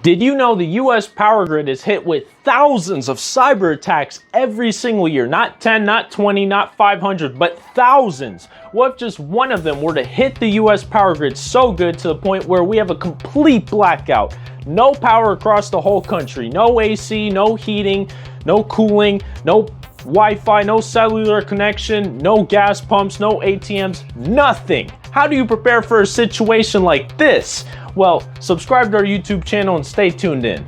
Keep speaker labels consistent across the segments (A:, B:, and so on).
A: Did you know the US power grid is hit with thousands of cyber attacks every single year? Not 10, not 20, not 500, but thousands. What if just one of them were to hit the US power grid so good to the point where we have a complete blackout? No power across the whole country, no AC, no heating, no cooling, no Wi-Fi, no cellular connection, no gas pumps, no ATMs, nothing. How do you prepare for a situation like this? Well, subscribe to our YouTube channel and stay tuned in.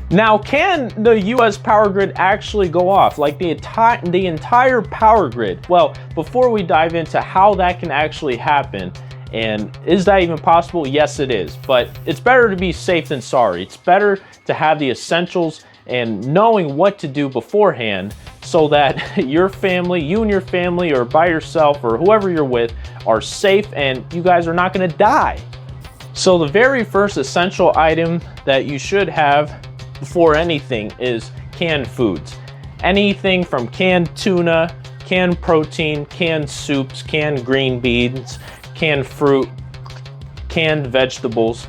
A: Now, can the US power grid actually go off? Like the entire power grid? Well, before we dive into how that can actually happen, and is that even possible? Yes, it is. But it's better to be safe than sorry. It's better to have the essentials and knowing what to do beforehand so that your family, you and your family, or by yourself, or whoever you're with, are safe and you guys are not gonna die. So the very first essential item that you should have before anything is canned foods. Anything from canned tuna, canned protein, canned soups, canned green beans, canned fruit, canned vegetables.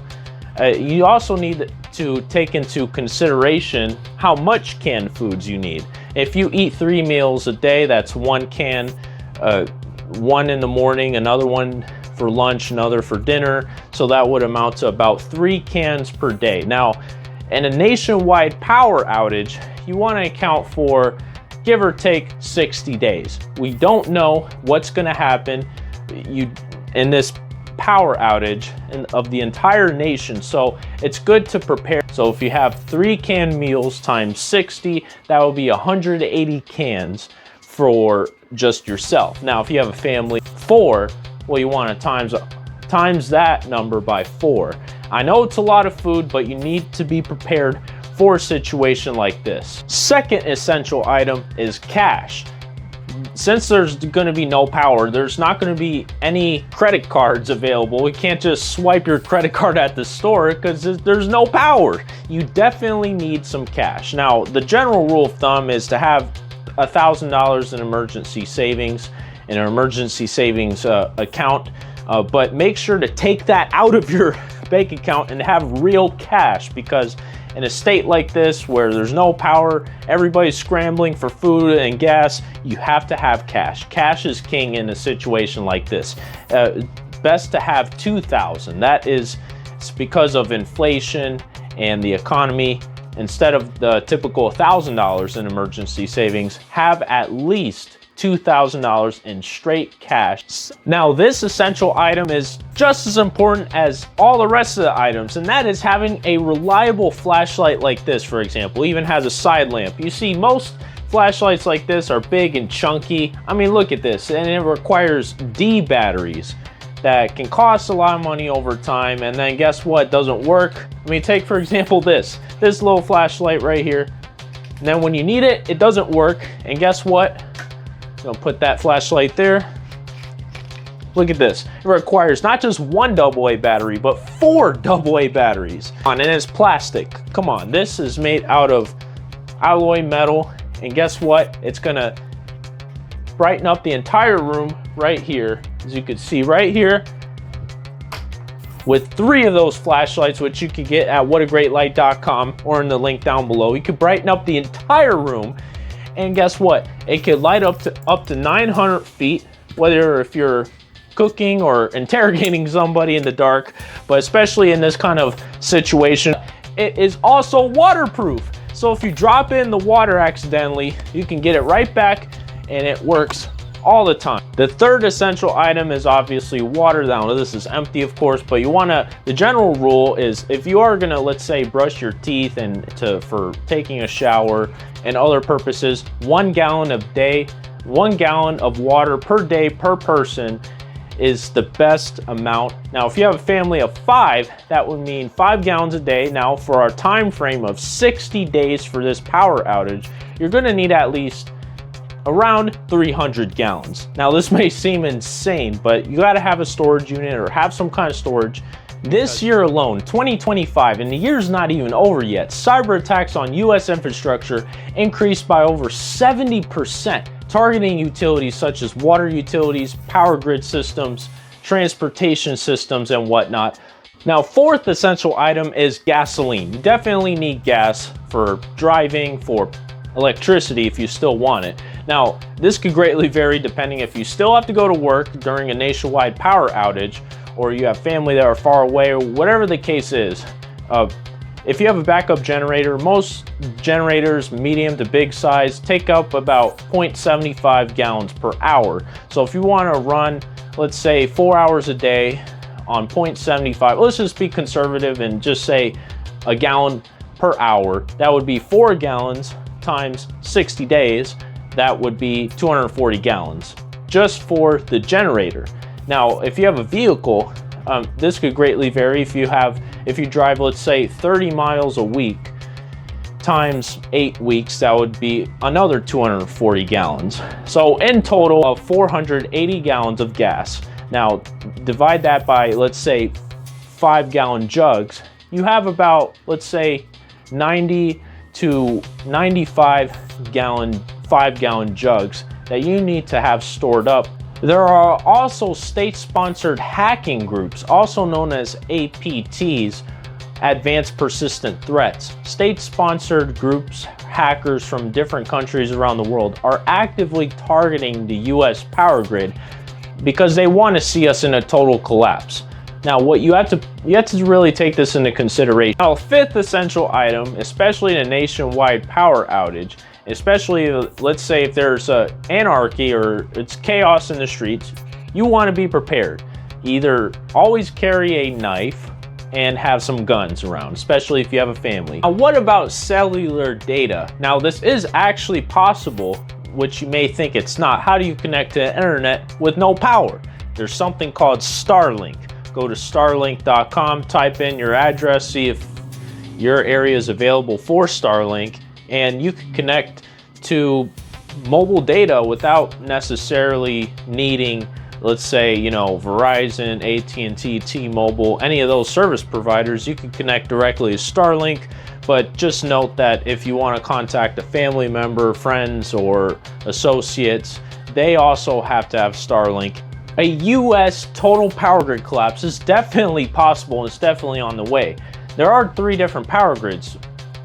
A: You also need to take into consideration how much canned foods you need. If you eat 3 meals a day, that's one can, one in the morning, another one for lunch, another for dinner. So that would amount to about 3 cans per day. Now, in a nationwide power outage, you want to account for, give or take, 60 days. We don't know what's going to happen in this power outage of the entire nation, so it's good to prepare. So if you have 3 canned meals times 60, that will be 180 cans for just yourself. Now, if you have a family of 4, well, you want to times that number by 4. I know it's a lot of food, but you need to be prepared for a situation like this. Second essential item is cash. Since there's going to be no power, there's not going to be any credit cards available. You can't just swipe your credit card at the store because there's no power. You definitely need some cash. Now, the general rule of thumb is to have $1,000 in emergency savings in an emergency savings account, but make sure to take that out of your bank account and have real cash, because in a state like this where there's no power, everybody's scrambling for food and gas, you have to have cash. Cash is king in a situation like this. Best to have 2,000. That is because of inflation and the economy. Instead of the typical $1,000 in emergency savings, have at least $2,000 in straight cash. Now, this essential item is just as important as all the rest of the items, and that is having a reliable flashlight like this, for example. Even has a side lamp. You see, most flashlights like this are big and chunky. I mean, look at this, and it requires D batteries that can cost a lot of money over time, and then guess what? Doesn't work. I mean, take for example this little flashlight right here, and then when you need it, it doesn't work, and guess what? I'll put that flashlight there. Look at this. It requires not just 1 AA battery, but 4 AA batteries. And it's plastic. Come on, this is made out of alloy metal. And guess what? It's gonna brighten up the entire room right here. As you can see right here, with 3 of those flashlights, which you can get at WhatAGreatLight.com or in the link down below, you can brighten up the entire room. And guess what? It could light up to 900 feet, whether if you're cooking or interrogating somebody in the dark, but especially in this kind of situation. It is also waterproof. So if you drop in the water accidentally, you can get it right back, and it works all the time. The third essential item is obviously water. Now, this is empty, of course, but the general rule is if you are gonna, let's say, brush your teeth for taking a shower and other purposes, 1 gallon of water per day per person is the best amount. Now, if you have a family of 5, that would mean 5 gallons a day. Now, for our time frame of 60 days for this power outage, you're gonna need at least around 300 gallons. Now, this may seem insane, but you gotta have a storage unit or have some kind of storage. This year alone, 2025, and the year's not even over yet, cyber attacks on US infrastructure increased by over 70%, targeting utilities such as water utilities, power grid systems, transportation systems, and whatnot. Now, fourth essential item is gasoline. You definitely need gas for driving, for electricity if you still want it. Now, this could greatly vary depending if you still have to go to work during a nationwide power outage, or you have family that are far away, or whatever the case is. If you have a backup generator, most generators, medium to big size, take up about 0.75 gallons per hour. So if you want to run, let's say 4 hours a day on 0.75, let's just be conservative and just say a gallon per hour, that would be 4 gallons times 60 days. That would be 240 gallons just for the generator. Now, if you have a vehicle, this could greatly vary. If you drive, let's say 30 miles a week times 8 weeks, that would be another 240 gallons. So in total of 480 gallons of gas. Now, divide that by, let's say, 5-gallon jugs. You have about, let's say, 90 to 95 gallon 5-gallon jugs that you need to have stored up. There are also state-sponsored hacking groups, also known as APTs, Advanced Persistent Threats. State-sponsored groups, hackers from different countries around the world, are actively targeting the US power grid because they want to see us in a total collapse. Now, what you have to really take this into consideration. Now, fifth essential item, especially in a nationwide power outage, especially let's say if there's anarchy or it's chaos in the streets, you want to be prepared. Either always carry a knife and have some guns around, especially if you have a family. Now, what about cellular data? Now, this is actually possible, which you may think it's not. How do you connect to the internet with no power? There's something called Starlink. Go to starlink.com, type in your address, see if your area is available for Starlink, and you can connect to mobile data without necessarily needing, let's say, Verizon, AT&T, T-Mobile, any of those service providers. You can connect directly to Starlink, but just note that if you want to contact a family member, friends, or associates, they also have to have Starlink. A US total power grid collapse is definitely possible, and it's definitely on the way. There are 3 different power grids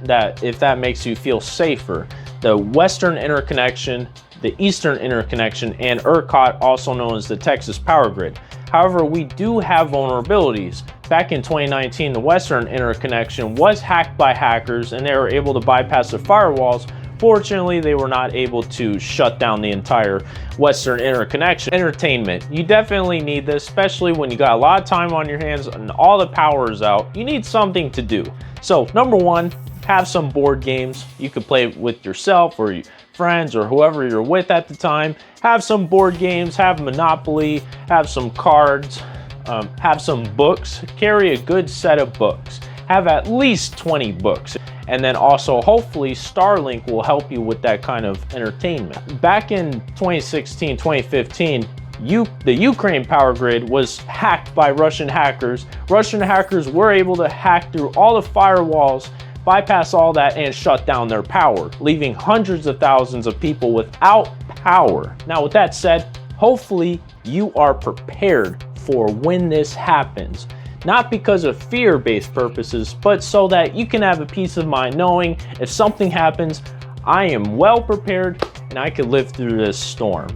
A: that, if that makes you feel safer: the Western Interconnection, the Eastern Interconnection, and ERCOT, also known as the Texas Power Grid. However, we do have vulnerabilities. Back in 2019, the Western Interconnection was hacked by hackers, and they were able to bypass the firewalls. Fortunately, they were not able to shut down the entire Western Interconnection. Entertainment. You definitely need this, especially when you got a lot of time on your hands and all the power is out. You need something to do. So, number 1, have some board games. You could play with yourself or your friends or whoever you're with at the time. Have some board games, have Monopoly, have some cards, have some books. Carry a good set of books. Have at least 20 books. And then also, hopefully, Starlink will help you with that kind of entertainment. Back in 2016, 2015, the Ukraine power grid was hacked by Russian hackers. Russian hackers were able to hack through all the firewalls, bypass all that, and shut down their power, leaving hundreds of thousands of people without power. Now, with that said, hopefully you are prepared for when this happens. Not because of fear-based purposes, but so that you can have a peace of mind knowing if something happens, I am well prepared and I can live through this storm.